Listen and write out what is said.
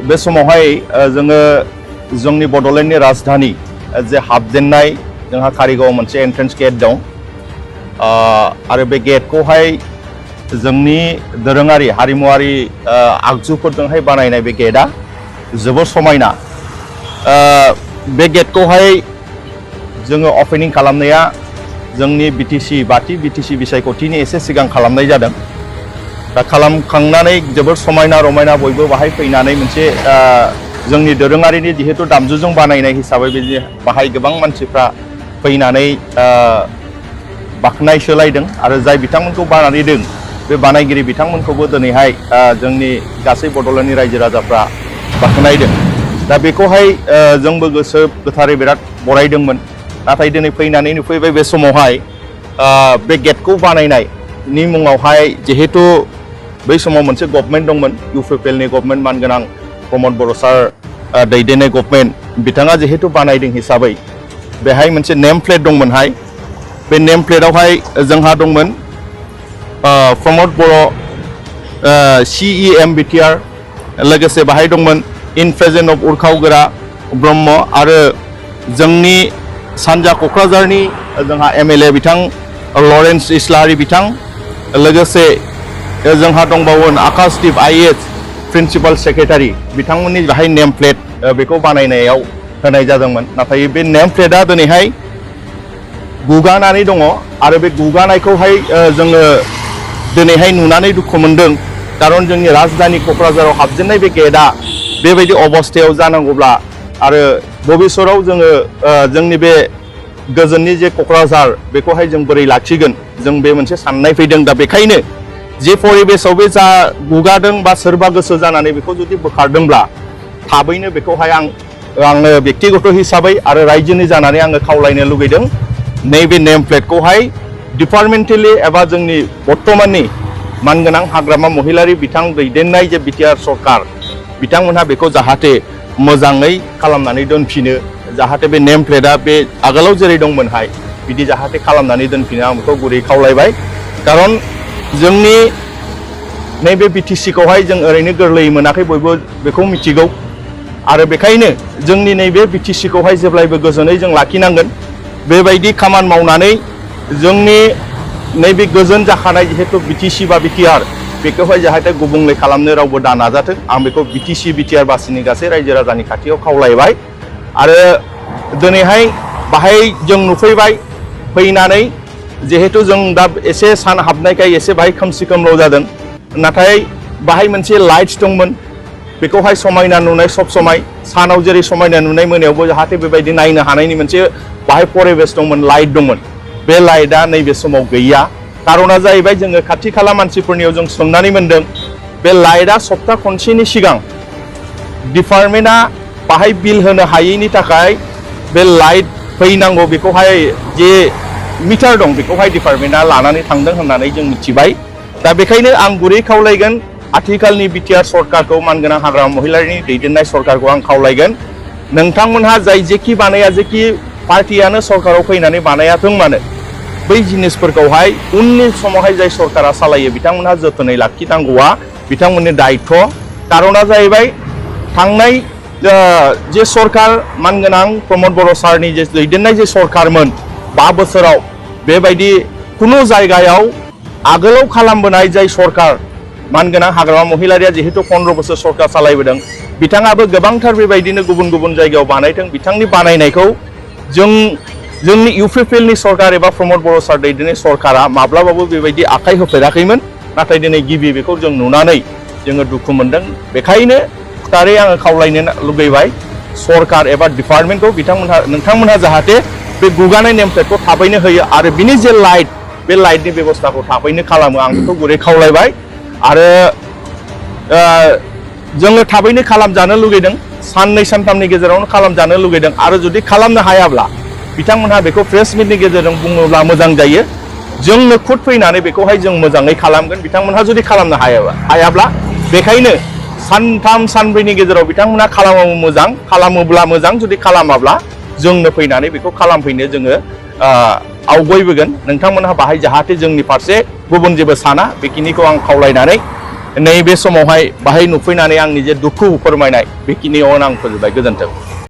बे समावहाय जोङो जोंनि बड'लेण्डनि राजधानी जे हाबजेननाय जोंहा कारिगाव मोनसे एन्ट्रेन्स गेट दं आरो बे गेटखौहाय जोंनि दोरोङारि हारिमुआरि आगजुफोरजोंहाय बानायनाय बे गेटआ जोबोर समायना बे गेटखौहाय जोङो ओपनिं खालामनाया जोंनि बाथि बिटिसि बिसायख'थिनि एसे सिगां खालामनाय जादों दा खालामखांनानै जोबोर समायना रमायना बयबो बाहाय फैनानै मोनसे जोंनि दोरोङारिनि जिहेतु दामजुजों बानायनाय हिसाबै बाहाय गोबां मानसिफ्रा फैनानै बाख्नाय सोलायदों आरो जाय बिथांमोनखौ बानायदों बे बानायगिरि बिथांमोनखौबो दिनैहाय जोंनि गासै बड'लेण्डनि रायजो राजाफ्रा बाख्नायदों दा बेखौहाय जोंबो गोसो गोथारै बिराद बरायदोंमोन नाथाय दिनै फैनानै नुफैबाय बे समावहाय बे गेटखौ बानायनायनि मुङावहाय जिहेतु बै समाव मोनसे गभर्नमेन्ट दंमोन इउपिपिएलनि गभर्नमेन्ट मानगोनां प्रमद बर' सार दैदेननाय गभर्नमेन्ट बिथाङा जिहेतु बानायदों हिसाबै बेहाय मोनसे नेम प्लेट दंमोनहाय बे नेम प्लेटआवहाय जोंहा दंमोन प्रमद बर' CEM बिटिआर लोगोसे बाहाय दंमोन इन प्रेजेन्ट अफ उरखावगोरा ब्रह्म आरो जोंनि सानजा क'क्राझारनि जोंहा MLA बिथां लरेन्स इस्लारि बिथां लोगोसे जोंहा दंबावो आकाशदीप IAS प्रिन्सिपाल सेक्रेटारि बिथांमोननि बाहाय नेम प्लेट बेखौ बानायनायाव होनाय जादोंमोन नाथाय बे नेम प्लेटआ दिनैहाय गुगानानै दङ आरो बे गुगानायखौहाय जोङो दिनैहाय नुनानै दुखु मोनदों खारन जोंनि राजधानी क'क्राझाराव हाबजेननाय बे गेटआ बेबायदि अबस्थायाव जानांगौब्ला आरो भबिष्यताव जोङो जोंनि बे गोजोननि जे क'क्राझार बेखौहाय जों बोरै लाखिगोन जों बे मोनसे साननाय फैदों दा बेखायनो जे परिबेसाव बे जा गुगादों बा सोरबा गोसो जानानै बेखौ जुदि बोखारदोंब्ला थाबैनो बेखौहाय आङो व्यक्तिगत हिसाबै आरो रायजोनि जानानै आङो खावलायनो लुगैदों नैबे नेम प्लेटखौहाय डिपार्टमेन्टेलि एबा जोंनि बर्तमाननि मानगोनां हाग्रामा महिलारि बिथां दैदेननाय जे बिटिआर सरकार बिथांमोनहा बेखौ जाहाथे मोजाङै खालामनानै दोनफिनो जाहाथे बे नेम प्लेटआ बे आगोलाव जेरै दंमोनहाय बिदि जाहाथे खालामनानै दोनफिनो आं बेखौ गुरै खावलायबाय खारन जोंनि नैबे बिटिसिखौहाय जों ओरैनो गोरलैयै मोनाखै बयबो बेखौ मिथिगौ आरो बेखायनो जोंनि नैबे बिटिसिखौहाय जेब्लायबो गोजोनै जों लाखिनांगोन बेबायदि खामानि मावनानै जोंनि नैबे गोजोन जाखानाय जिहेतु बिटिसि बा बिटिआर बेखौहाय जाहाथे गुबुंले खालामनो रावबो दा नाजाथों आं बेखौ बिटिसि बिटिआर बासिनि गासै रायजो राजानि खाथियाव खावलायबाय आरो दिनैहाय बाहाय जों नुफैबाय फैनानै जिहेतु जों दा एसे सान हाबनायखाय एसे बाहाय खोमसि खोमलाव जादों नाथाय बाहाय मोनसे लाइट्स दंमोन बेखौहाय समायना नुनाय सब समाय सानाव जेरै समायना नुनाय मोनायावबो जाहाथे बेबायदि नायनो हानायनि मोनसे बाहाय परिबेस दंमोन लाइट दंमोन बे लाइटआ नैबे समाव गैया कारना जाहैबाय जोङो खाथि खाला मानसिफोरनियाव जों सोंनानै मोनदों बे लाइटआ सप्ता खनसेनि सिगां डिपार्टमेन्टआ बाहाय बिल होनो हायैनि थाखाय बे लाइट फैनांगौ बेखौहाय जे मिटार दं बेखौहाय डिपार्टमेन्टआ लानानै थांदों होननानै जों मिथिबाय दा बेखायनो आं गुरै खावलायगोन आथिखालनि बिटिआर सरकारखौ मानगोनां हाग्रामा महिलारिनि दैदेननाय सरकारखौ आं खावलायगोन नोंथांमोनहा जाय जेखि बानाया जेखि पार्टियानो सरकाराव फैनानै बानायाथों मानो बै जिनिसफोरखौहाय उननि समावहाय जाय सरकारा सालायो बिथांमोनहा जोथोनै लाखिनांगौआ बिथांमोननि दायित्व कारना जाहैबाय थांनाय जे सरकार मानगोनां प्रमद बर' सारनि जे दैदेननाय जे सरकारमोन 5 बोसोराव बेबायदि कुनु जायगायाव आगोलाव खालामबोनाय जाय सरकार मानगोनां हाग्रामा महिलारिया जिहेतु 15 बोसोर सरकार सालायबोदों बिथाङाबो गोबांथार बेबायदिनो गुबुन गुबुन जायगायाव बानायदों बिथांनि बानायनायखौ जोंनि इउपिपिएलनि सरकार एबा प्रमद बर' सार दैदेननाय सरकारा माब्लाबाबो बेबायदि आखाइ होफेराखैमोन नाथाय दिनै गिबि बेखौ जों नुनानै जोङो दुखु मोनदों बेखायनो थारै आङो खावलायनो लुगैबाय सरकार एबा डिपार्टमेन्टखौ नोंथांमोनहा जाहाथे बे गुगानाय नेम प्लेटखौ थाबैनो होयो आरो बिनि जे लाइट बे लाइटनि बेबस्थाखौ थाबैनो खालामो आं बेखौ गुरै खावलायबाय आरो जोङो थाबैनो खालामजानो लुगैदों साननै सानथामनि गेजेरावनो खालामजानो लुगैदों आरो जुदि खालामनो हायाब्ला बिथांमोनहा बेखौ प्रेस मिटनि गेजेरजों बुङोब्ला मोजां जायो जोंनो खुद फैनानै बेखौहाय जों मोजाङै खालामगोन बिथांमोनहा जुदि खालामनो हायाब्ला बेखायनो सानथाम सानब्रैनि गेजेराव बिथांमोनहा खालामोब्ला मोजां जुदि खालामाब्ला जोंनो फैनानै बेखौ खालामफैनो जोङो आवगायबोगोन नोंथांमोनहा बाहाय जाहाथे जोंनि फारसे गुबुन जेबो साना बेखिनिखौ आं खावलायनानै नैबे समावहाय बाहाय नुफैनानै आंनि जे दुखु फोरमायनाय बेखिनियावनो आं फोजोबबाय। गोजोन्थों।